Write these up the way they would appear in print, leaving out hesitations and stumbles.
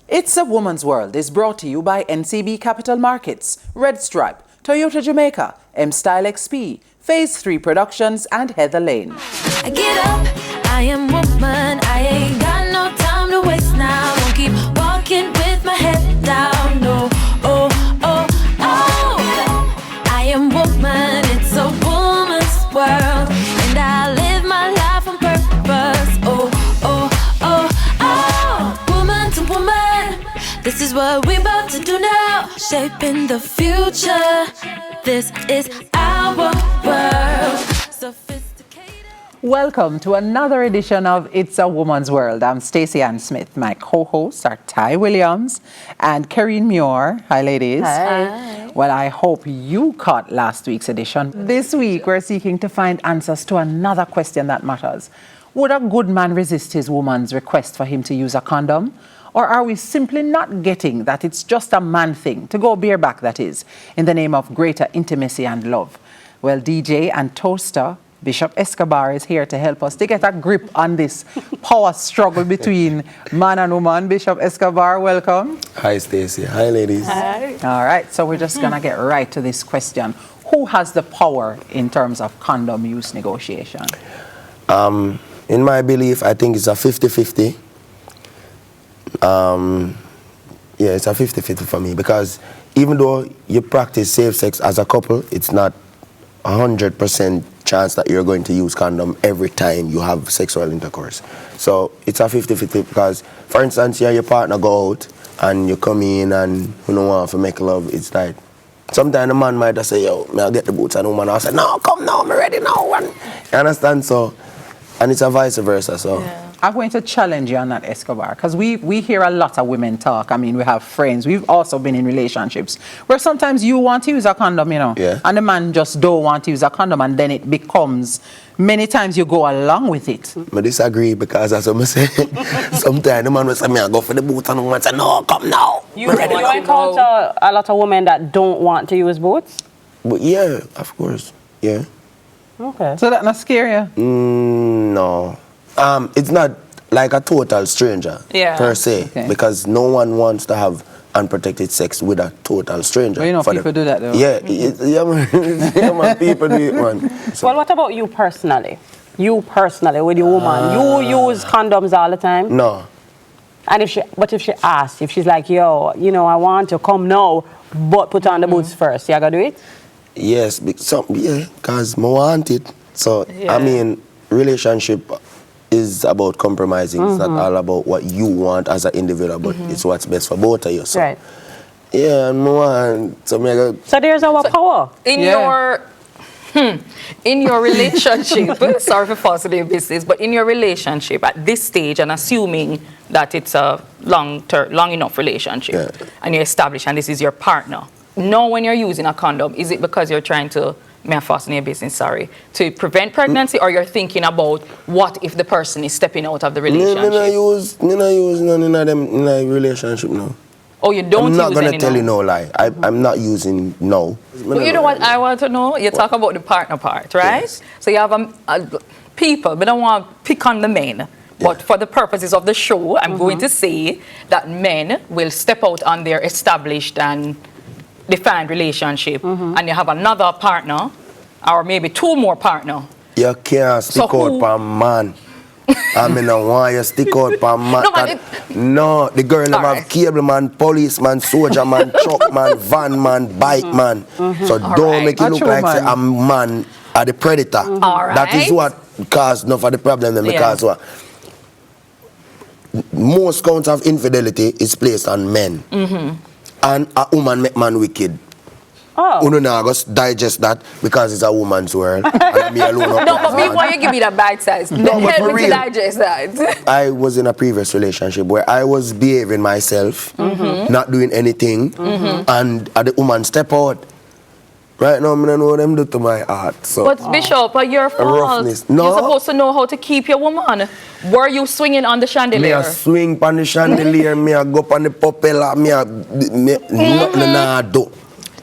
It's a Woman's World is brought to you by NCB Capital Markets, Red Stripe, Toyota Jamaica, M-Style XP, Phase 3 Productions and Heather Lane. I get up, I am woman, I ain't got no time to waste now. Won't keep walking with my head down, no, oh, oh, oh. I am woman, it's a woman's world, and I live my life on purpose, oh, oh, oh, oh. Woman to woman, this is what we're about to do now. Shaping the future, this is our world. Sophisticated. Welcome to another edition of It's a Woman's World. I'm Stacey Ann Smith. My co-hosts are Ty Williams and Karine Muir. Hi, ladies. Hi. Well, I hope you caught last week's edition. This week, we're seeking to find answers to another question that matters. Would a good man resist his woman's request for him to use a condom? Or are we simply not getting that it's just a man thing, to go bareback that is, in the name of greater intimacy and love? Well, DJ and toaster Bishop Escobar is here to help us to get a grip on this power struggle between man and woman. Bishop Escobar, welcome. Hi, Stacey. Hi, ladies. Hi. All right, so we're just going to get right to this question. Who has the power in terms of condom use negotiation? In my belief, I think it's a 50-50. Yeah, it's a 50-50 for me, because even though you practice safe sex as a couple, it's not 100% chance that you're going to use condom every time you have sexual intercourse. So it's a 50-50 because, for instance, you and your partner go out and you come in and you don't want to make love. It's like, sometimes the man might just say, yo, may I get the boots? And the woman will say, no, come now, I'm ready now. And, you understand? So, and it's a vice versa. So. Yeah. I'm going to challenge you on that, Escobar, because we hear a lot of women talk. I mean, we have friends. We've also been in relationships where sometimes you want to use a condom, you know, yeah, and the man just don't want to use a condom, and then it becomes, many times you go along with it. I disagree, because as I'm saying, sometimes the man will say, I go for the boot, and the woman say, no, come now. You encounter a lot of women that don't want to use boots? But yeah, of course, yeah. Okay. So that not scare you? No. It's not like a total stranger, per se, okay, because no one wants to have unprotected sex with a total stranger. Well, you know, people do that, though. Yeah, yeah, man. Yeah, man, people do it, man. So. Well, what about you personally? You personally, with your woman, you use condoms all the time? No. And if she asks, if she's like, yo, you know, I want to come now, but put on the boots first, you gotta do it? Yes, because I want it. So, Yeah. I mean, relationship is about compromising. It's not all about what you want as an individual, but it's what's best for both of you. So. Right. Yeah, and I want, so So there's our power. In your relationship, sorry for forcing your business, but in your relationship at this stage, and assuming that it's a long enough relationship, and you establish, and this is your partner, know when you're using a condom, is it because you're trying to, may I fasten your business, sorry, to prevent pregnancy, or you're thinking about what if the person is stepping out of the relationship? Me not use none in them in a relationship now. Oh, you don't use any? I'm not going to tell you no lie. I'm not using no. But you know what I want to know? You talk about the partner part, right? Yes. So you have people, but I don't want to pick on the men. But for the purposes of the show, I'm going to say that men will step out on their established and defined relationship, and you have another partner, or maybe two more partners. You can't stick out for a man. I mean, I want you to stick out for a man. No, the girl have cable man, policeman, soldier man, truck man, van man, bike man. So don't make it look like say, a man are the predator. That is what caused enough of the problem then, because what? Most counts of infidelity is placed on men. And a woman make man wicked. Oh. You know, just digest that because it's a woman's world. And me alone. No, but before you give me that bite size, No, but help for me to real. digest that. I was in a previous relationship where I was behaving myself, not doing anything, and the woman step out. Right now, I don't know what them do to my heart. So. But Bishop, your fault. Roughness. No. You're supposed to know how to keep your woman. Were you swinging on the Me chandelier? a swing on the chandelier, me a go on the propeller, nothing I do.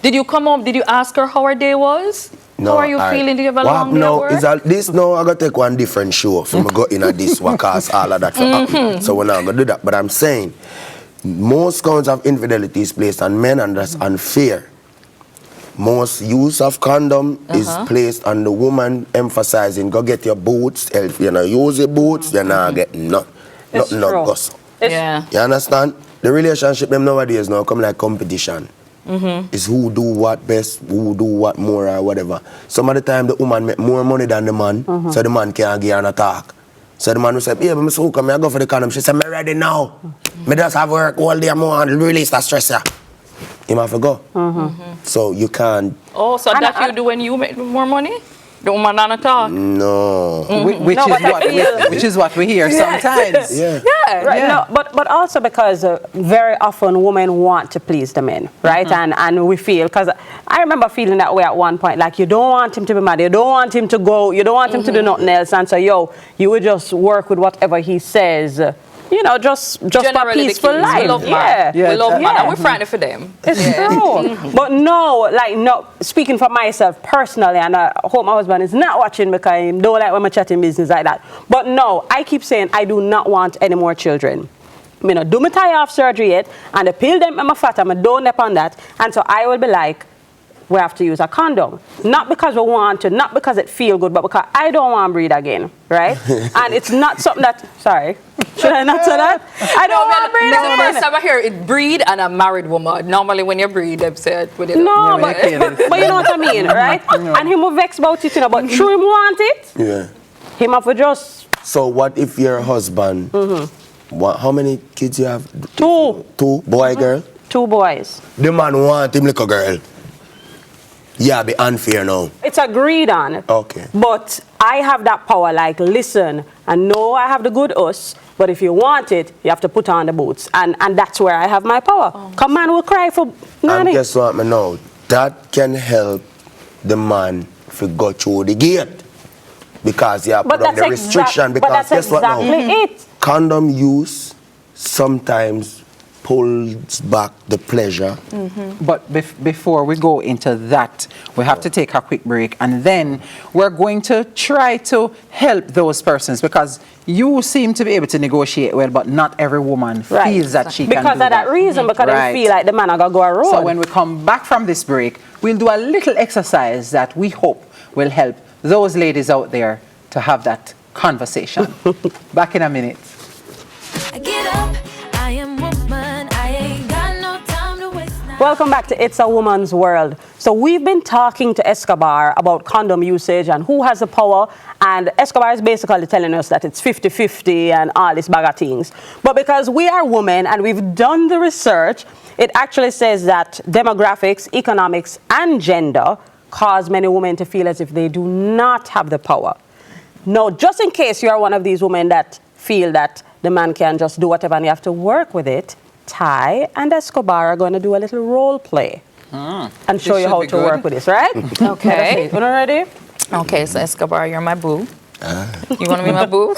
Did you come up? Did you ask her how her day was? No, how are you feeling? Do you have a long day at work? This now I gotta take one different show for me go in this what cause all of that. So we're not gonna do that. But I'm saying most counts of infidelity is placed on men, and that's unfair. Most use of condom is placed on the woman, emphasizing go get your boots. If you not use your boots, you're not getting nothing. It's Nothing true. goes. Yeah. You understand? The relationship them nowadays now come like competition. It's who do what best, who do what more or whatever. Some of the time the woman make more money than the man, so the man can't give her an attack. So the man will say, yeah, but so come I go for the condom. She said, me ready now. Me just have work all day more and release that stress. Him have to go. So you can't. Oh, so that you do when you make more money? The woman on a talk? No. Which is what we hear sometimes. Yeah. Right, Yeah. no, but also because very often women want to please the men, right? And we feel, because I remember feeling that way at one point, like you don't want him to be mad, you don't want him to go, you don't want him to do nothing else, and so you would just work with whatever he says, you know, just for Generally the peaceful kids. life. We love yeah. man. We love man, Yeah. and we're frightened for them. It's true. But no, speaking for myself personally, and I hope my husband is not watching because he don't like when I'm chatting business like that. But no, I keep saying I do not want any more children. Me no do me tie off surgery yet, and the pill them I'm a fat, I'm a don't nip on that. And so I will be like, we have to use a condom. Not because we want to, not because it feel good, but because I don't want to breed again, right? And it's not something that, sorry, should I not say that? I don't want to breed This is the first again. time I hear it breed and a married woman. Normally when you breed, they say it with it. No, Yeah, but you know what I mean, right? And him will vex about it, you know, but true him want it, Yeah. him have to just So what if your husband, how many kids you have? two Boy, girl? boys. The man want him like a girl. Yeah, be unfair now. It's agreed on. Okay. But I have that power, like, listen, I know I have the good us, but if you want it, you have to put on the boots. And that's where I have my power. Come man will cry for And nanny. guess what, me know? That can help the man to go through the gate. Because you have put on the restriction. but Because that's guess what now? exactly it. Condom use sometimes pulls back the pleasure. But before we go into that, we have to take a quick break, and then we're going to try to help those persons, because you seem to be able to negotiate well, but not every woman Right. feels that she can Because do of that reason, because Right. they feel like the man are going to go a road. So when we come back from this break, we'll do a little exercise that we hope will help those ladies out there to have that conversation. Back in a minute. I get up, I am woman, I ain't got no time to waste now. Welcome back to It's a Woman's World. So we've been talking to Escobar about condom usage and who has the power, and Escobar is basically telling us that it's 50-50 and all this bag of things. But because we are women and we've done the research, it actually says that demographics, economics, and gender cause many women to feel as if they do not have the power. Now, just in case you are one of these women that feel that the man can just do whatever and you have to work with it, Ty and Escobar are going to do a little role play and show you should how be to good. work with this, right? Okay. You ready? Okay, so Escobar, you're my boo. You want to be my boo?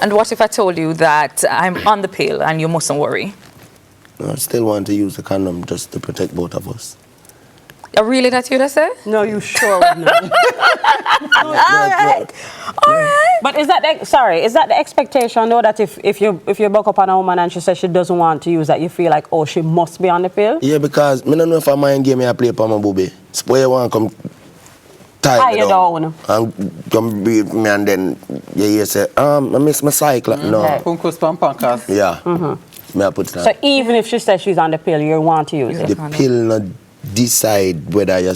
And what if I told you that I'm on the pill and you mustn't worry? No, I still want to use the condom just to protect both of us. Really that you that say? No, you sure would not. All right. But is that the expectation though, that if you buck up on a woman and she says she doesn't want to use that, you feel like, oh, she must be on the pill? Yeah, because I don't know if I mind game I play for my booby. Spoil you want to come tie me you down. down. And come breathe me, and then you say, I miss my cycle. No. Okay. Punkus pampankas. Yeah. Me I put it on. So even if she says she's on the pill, you want to use it? The pill not decide whether you're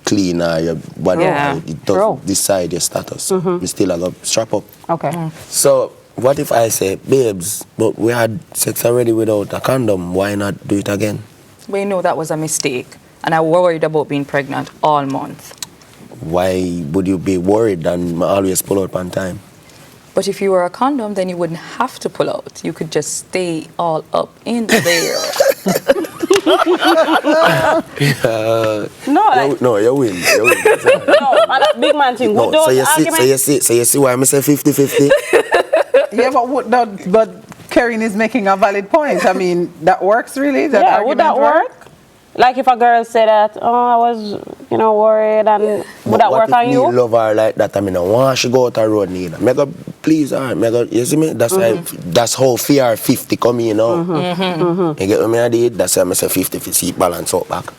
clean or you're whatever. Yeah. It does True. decide your status. We still have to strap up. Okay. So what if I say, babes, but we had sex already without a condom, why not do it again? But you know that was a mistake. And I worried about being pregnant all month. Why would you be worried and always pull out on time? But if you were a condom, then you wouldn't have to pull out. You could just stay all up in there. No, like, No, you win. You win. no, and that big man thing. No, Those so you see why I say 50-50? Yeah, but Karen is making a valid point. I mean, that works really? That Yeah, would argument that work? Like if a girl said that, oh, I was, worried, and would that work on you? What if me love her like that? I mean, I want she go out the road neither. Me go please her. Me go, you see me? That's that's how fear 50 come in, You get what I did? That's why I say 50 if you see balance out back.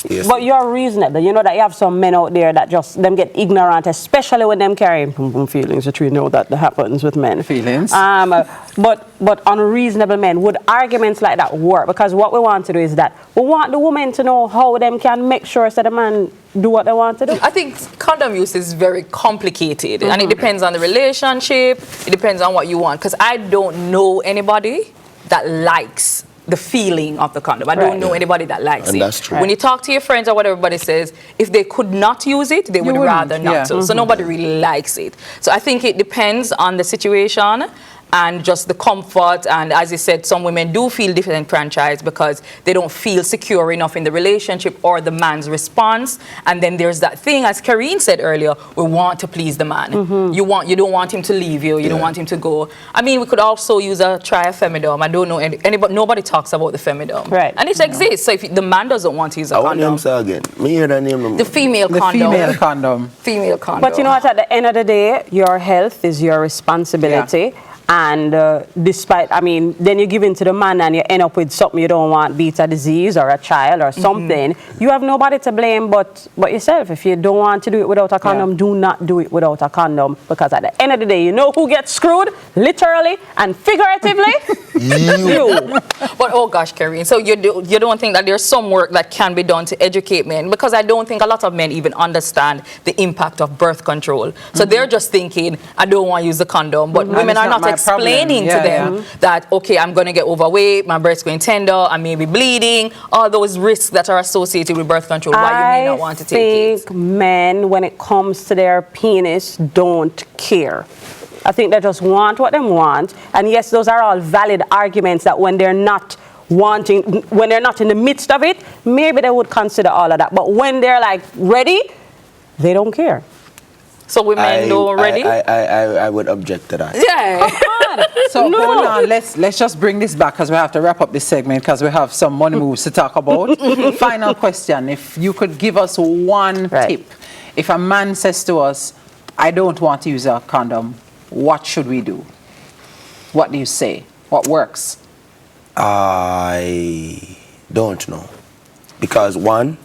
Yes. But you're reasonable. You know that you have some men out there that just them get ignorant, especially when them carrying feelings. That we know that happens with men. Feelings. But unreasonable men, would arguments like that work? Because what we want to do is that we want the women to know how them can make sure that the man do what they want to do. I think condom use is very complicated, and it depends on the relationship. It depends on what you want. Because I don't know anybody that likes the feeling of the condom. I don't know anybody that likes it. That's true. When you talk to your friends or what everybody says, if they could not use it, they would rather not to. So nobody really likes it. So I think it depends on the situation and just the comfort. And as you said, some women do feel disenfranchised because they don't feel secure enough in the relationship or the man's response. And then there's that thing, as Karine said earlier, we want to please the man. You don't want him to leave you. You don't want him to go. I mean, we could also try a femidom. I don't know anybody. Nobody talks about the femidom, right? And it exists. So if the man doesn't want to use a condom, again. Me hear the name. The female condom. Female condom. Female condom. But you know what? At the end of the day, your health is your responsibility. Yeah. And then you give in to the man and you end up with something you don't want, be it a disease or a child or something. You have nobody to blame but yourself. If you don't want to do it without a condom, do not do it without a condom. Because at the end of the day, you know who gets screwed, literally and figuratively? You. But oh gosh, Karine, so you don't think that there's some work that can be done to educate men? Because I don't think a lot of men even understand the impact of birth control. So they're just thinking, I don't want to use the condom, but women are not explaining to them that, okay, I'm going to get overweight, my breast's going tender, I may be bleeding, all those risks that are associated with birth control, why you may not want to take it. I think men, when it comes to their penis, don't care. I think they just want what they want. And yes, those are all valid arguments that when they're not in the midst of it, maybe they would consider all of that. But when they're like ready, they don't care. So women don't ready? I would object to that. Yeah. So hold on, let's just bring this back because we have to wrap up this segment because we have some money moves to talk about. Final question, if you could give us one tip. If a man says to us, I don't want to use a condom, what should we do? What do you say? What works? I don't know. Because one,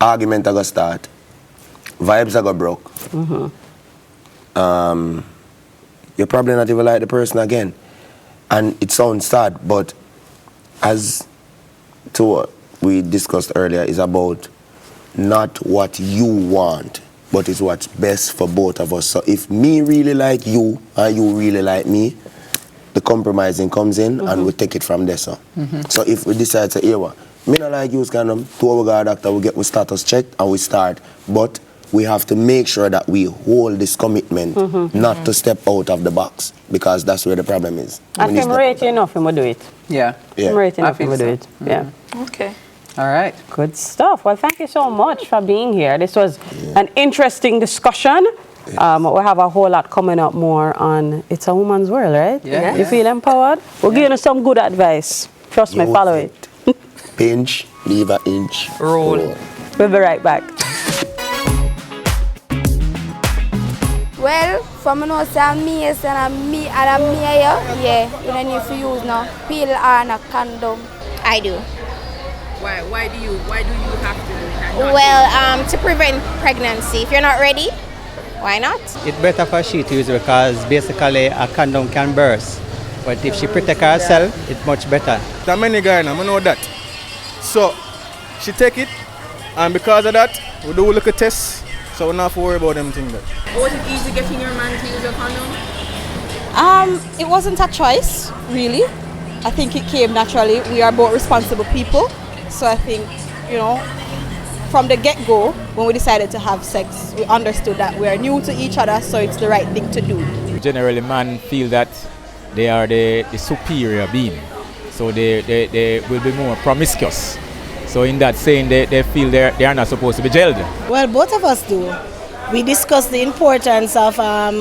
argument are going to start. Vibes are going to broke. You're probably not even like the person again. And it sounds sad, but as to what we discussed earlier, is about not what you want, but it's what's best for both of us. So if me really like you and you really like me, the compromising comes in and we take it from there. So if we decide to, me not like use condom, to our doctor, we get we status checked and we start. But we have to make sure that we hold this commitment not to step out of the box, because that's where the problem is. I can rate enough and we'll do it. Yeah. I'm rating enough and we'll do it. Yeah. Okay. All right. Good stuff. Well, thank you so much for being here. This was an interesting discussion. We have a whole lot coming up more on It's a Woman's World, right? Yeah. You feel empowered? We're giving you some good advice. Trust me, follow it. Pinch, leave an inch. Roll. We'll be right back. Well, from me know say I'm me and I'm me here, you don't need to use no pill or no condom. I do. Why do you have to? Well, to prevent pregnancy. If you're not ready, why not? It's better for she to use it because basically a condom can burst. But if she protect herself, it's much better. There are many guys now, I know that. So, she take it, and because of that, we do look at tests, so we don't have to worry about them things. Was it easy getting your man to use a condom? It wasn't a choice, really. I think it came naturally. We are both responsible people. So I think, from the get-go, when we decided to have sex, we understood that we are new to each other, so it's the right thing to do. Generally, men feel that they are the superior being, so they will be more promiscuous. So in that saying, they feel they are not supposed to be jailed. Well, both of us do. We discuss the importance of, how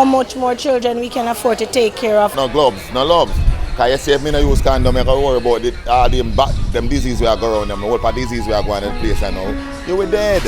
much more children we can afford to take care of. No gloves, no love. Because you see, if I don't use condom, I can worry about them diseases we are going around them. What part disease we are going to the place and now. You were dead.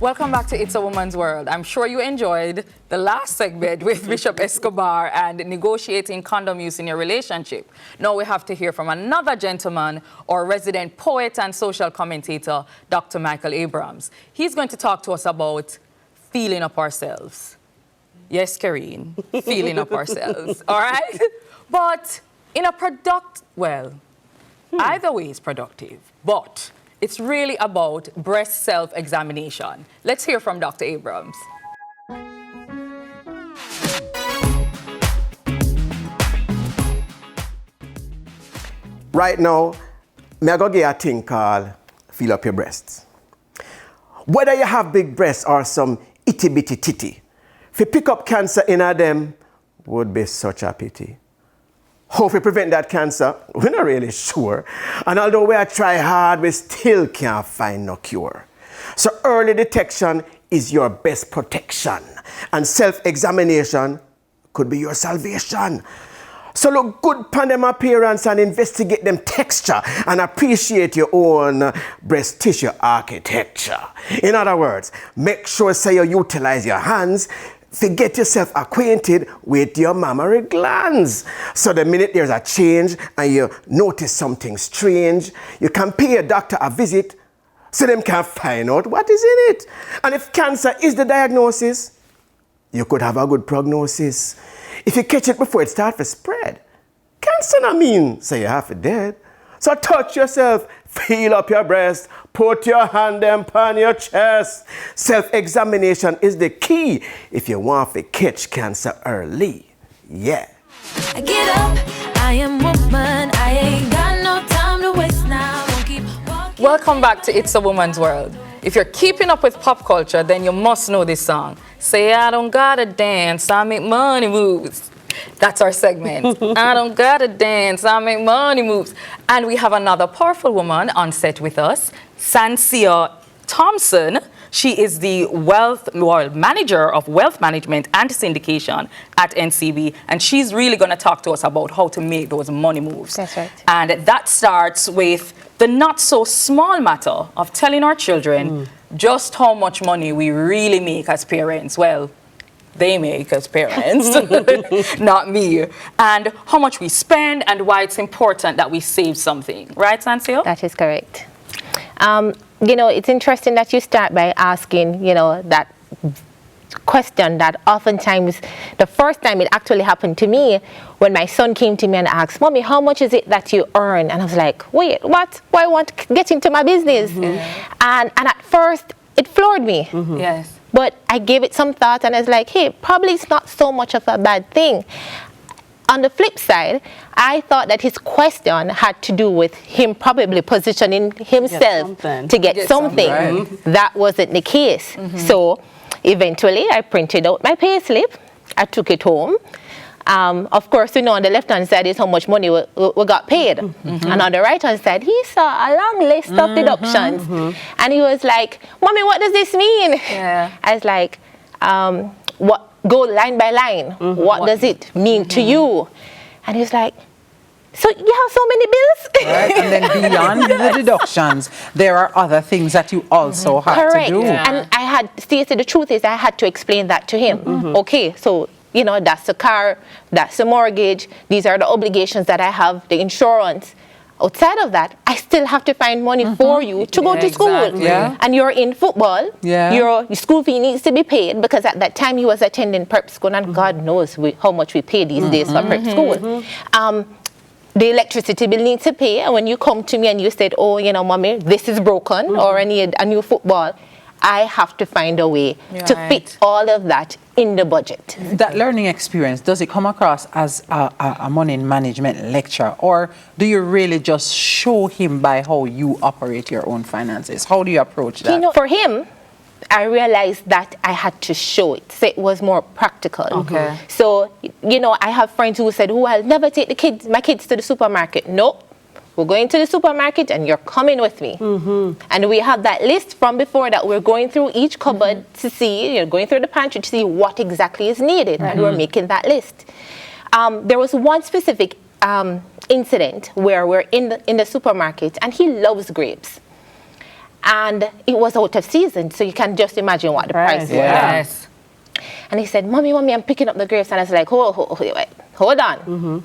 Welcome back to It's a Woman's World. I'm sure you enjoyed the last segment with Bishop Escobar and negotiating condom use in your relationship. Now we have to hear from another gentleman, our resident poet and social commentator, Dr. Michael Abrams. He's going to talk to us about feeling up ourselves. Yes, Karine, feeling up ourselves, all right? But in a either way is productive, but it's really about breast self-examination. Let's hear from Dr. Abrams. Right now, I'm going to give a thing called feel up your breasts. Whether you have big breasts or some itty-bitty titty, if you pick up cancer in them, would be such a pity. How to prevent that cancer, we're not really sure. And although we try hard, we still can't find no cure. So early detection is your best protection. And self-examination could be your salvation. So look good upon them appearance and investigate them texture and appreciate your own breast tissue architecture. In other words, make sure say you utilize your hands to get yourself acquainted with your mammary glands. So the minute there's a change and you notice something strange, you can pay your doctor a visit so them can find out what is in it. And if cancer is the diagnosis, you could have a good prognosis. If you catch it before it starts to spread, cancer not mean so you have it dead. So touch yourself, feel up your breast, put your hand upon your chest. Self-examination is the key if you want to catch cancer early. Yeah. I get up, I am woman, I ain't got no time to waste now. Won't keep walking. Welcome back to It's a Woman's World. If you're keeping up with pop culture, then you must know this song. Say, I don't gotta dance, I make money moves. That's our segment. I don't gotta dance, I make money moves. And we have another powerful woman on set with us, Sansia Thompson. She is the manager of wealth management and syndication at NCB, and she's really going to talk to us about how to make those money moves. That's right. And that starts with the not so small matter of telling our children just how much money we really make as parents. Well, they make as parents, not me. And how much we spend and why it's important that we save something. Right, Sansia? That is correct. You know, it's interesting that you start by asking, you know, that question that oftentimes, the first time it actually happened to me, when my son came to me and asked, Mommy, how much is it that you earn? And I was like, wait, what? Why want to get into my business? And at first, it floored me. Yes. But I gave it some thought and I was like, hey, probably it's not so much of a bad thing. On the flip side, I thought that his question had to do with him probably positioning himself to get something. Right. That wasn't the case. So eventually I printed out my pay slip. I took it home. Of course, you know, on the left-hand side is how much money we got paid. And on the right-hand side, he saw a long list of deductions. And he was like, Mommy, what does this mean? Yeah. I was like, what? Go line by line. What does it mean to you? And he was like, so you have so many bills? Right, and then beyond the deductions, there are other things that you also have to do. And I had, Stacey, the truth is I had to explain that to him. Okay, so, you know, that's the car, that's the mortgage, these are the obligations that I have, the insurance. Outside of that, I still have to find money for you to go to school. And you're in football. Your school fee needs to be paid because at that time he was attending prep school, and God knows how much we pay these days for prep school. The electricity bill needs to pay. And when you come to me and you said, oh, you know, Mommy, this is broken or I need a new football, I have to find a way to fit all of that in the budget. That learning experience, does it come across as a money management lecture, or do you really just show him by how you operate your own finances? How do you approach that? You know, for him, I realized that I had to show it. So it was more practical. Okay. So, you know, I have friends who said, oh, I'll never take my kids to the supermarket. No, we're going to the supermarket and you're coming with me. And we have that list from before that we're going through each cupboard to see, you know, going through the pantry to see what exactly is needed. And we're making that list. There was one specific incident where we're in the supermarket and he loves grapes. And it was out of season, so you can just imagine what the price was. Yes. And he said, Mommy, I'm picking up the grapes. And I was like, hold on.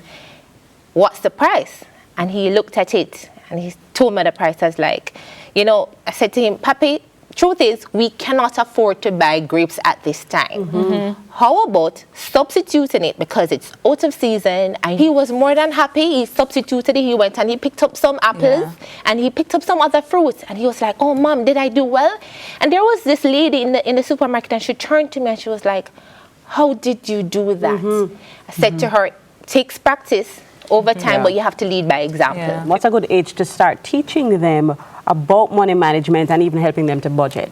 What's the price? And he looked at it and he told me the price. I was like, you know, I said to him, Papi, truth is, we cannot afford to buy grapes at this time. How about substituting it because it's out of season? And he was more than happy. He substituted it. He went and he picked up some apples and he picked up some other fruits. And he was like, oh, Mom, did I do well? And there was this lady in the supermarket and she turned to me and she was like, how did you do that? I said to her, it takes practice over time, but you have to lead by example. What's a good age to start teaching them about money management and even helping them to budget?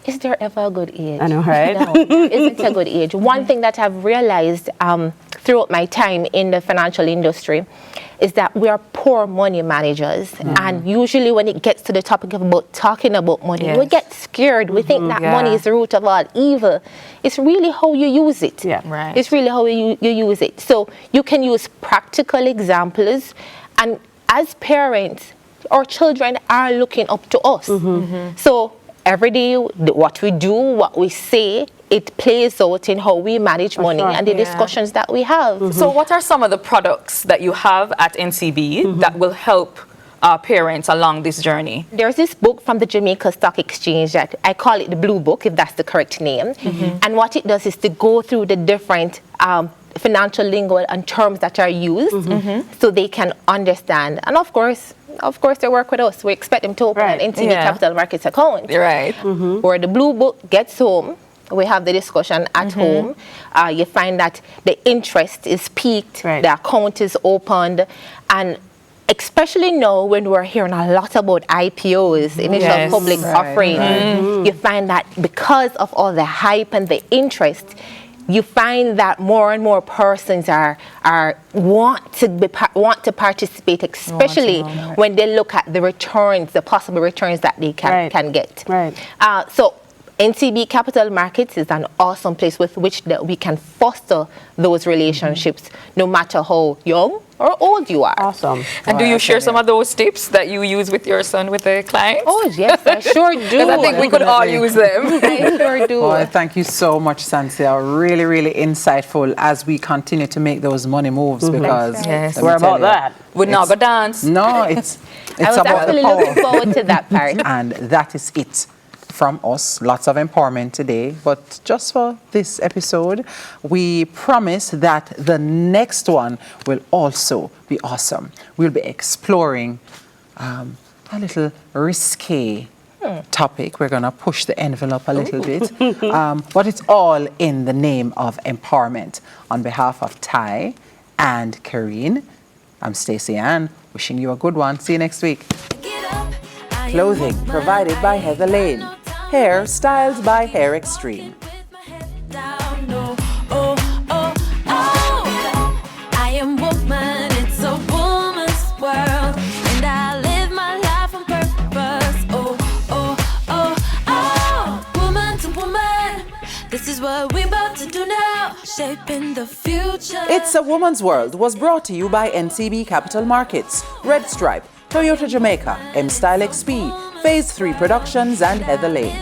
Is there ever a good age? I know, right? No, there isn't a good age. One thing that I've realized throughout my time in the financial industry is that we are poor money managers. And usually when it gets to the topic of talking about money, we get scared. We think that money is the root of all evil. It's really how you use it. It's really how you use it. So you can use practical examples. And as parents, our children are looking up to us. So every day, what we do, what we say, it plays out in how we manage money and the discussions that we have. So what are some of the products that you have at NCB that will help parents along this journey? There's this book from the Jamaica Stock Exchange that I call it the Blue Book, if that's the correct name. And what it does is to go through the different financial lingo and terms that are used so they can understand. And of course, they work with us. We expect them to open an NCB Capital Markets account. Where the Blue Book gets home, we have the discussion at home. You find that the interest is peaked, the account is opened, and especially now when we're hearing a lot about IPOs, initial public offering, you find that because of all the hype and the interest, you find that more and more persons want to participate, especially when they look at the returns, the possible returns that they can get. So NCB Capital Markets is an awesome place with which we can foster those relationships, no matter how young or old you are. Awesome. And do you share some of those tips that you use with your son, with the clients? Oh, yes, I sure do. Because I think we could all use them. I sure do. Well, thank you so much, Sansia. Really, really insightful as we continue to make those money moves because we're about that. We're not going to dance. No, it's I was about actually the power. looking forward to that part. And that is it from us. Lots of empowerment today, but just for this episode, we promise that the next one will also be awesome. We'll be exploring a little risque topic. We're going to push the envelope a little bit, but it's all in the name of empowerment. On behalf of Ty and Karine, I'm Stacey Ann, wishing you a good one. See you next week. Clothing provided by Heather Lane. Hair styled by Hair Extreme. I am woman, it's a woman's world, and I live my life on purpose. Woman to woman, this is what we're about to do now, shaping the future. It's a Woman's World was brought to you by NCB Capital Markets, Red Stripe, Toyota Jamaica, M-Style XP, Phase 3 Productions, and Heather Lane.